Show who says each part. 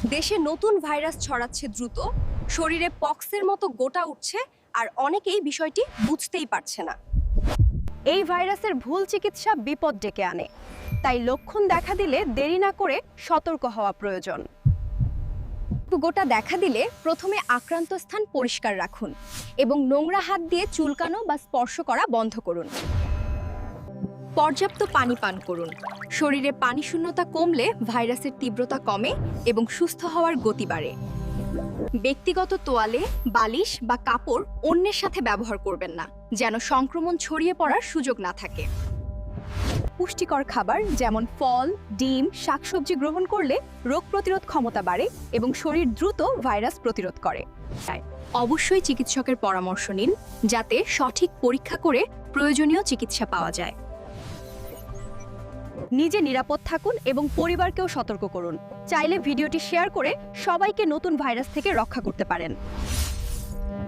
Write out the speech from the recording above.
Speaker 1: দেশে নতুন ভাইরাস ছড়াচ্ছে দ্রুত, শরীরে পক্সের মতো গোটা উঠছে, আর অনেকেই বিষয়টি বুঝতেই পারছে না।
Speaker 2: এই ভাইরাসের ভুল চিকিৎসা বিপদ ডেকে আনে, তাই লক্ষণ দেখা দিলে দেরি না করে সতর্ক হওয়া প্রয়োজন।
Speaker 1: গোটা দেখা দিলে প্রথমে আক্রান্ত স্থান পরিষ্কার রাখুন এবং নোংরা হাত দিয়ে চুলকানো বা স্পর্শ করা বন্ধ করুন। পর্যাপ্ত পানি পান করুন। শরীরে পানি শূন্যতা কমলে ভাইরাসের তীব্রতা কমে এবং সুস্থ হওয়ার গতি বাড়ে। ব্যক্তিগত তোয়ালে, বালিশ বা কাপড় অন্যের সাথে ব্যবহার করবেন না, যেন সংক্রমণ ছড়িয়ে পড়ার সুযোগ না থাকে।
Speaker 2: পুষ্টিকর খাবার যেমন ফল, ডিম, শাকসবজি গ্রহণ করলে রোগ প্রতিরোধ ক্ষমতা বাড়ে এবং শরীর দ্রুত ভাইরাস প্রতিরোধ করে।
Speaker 1: অবশ্যই চিকিৎসকের পরামর্শ নিন, যাতে সঠিক পরীক্ষা করে প্রয়োজনীয় চিকিৎসা পাওয়া যায়।
Speaker 2: নিজে নিরাপদ থাকুন এবং পরিবারকেও সতর্ক করুন। চাইলে ভিডিওটি শেয়ার করে সবাইকে নতুন ভাইরাস থেকে রক্ষা করতে পারেন।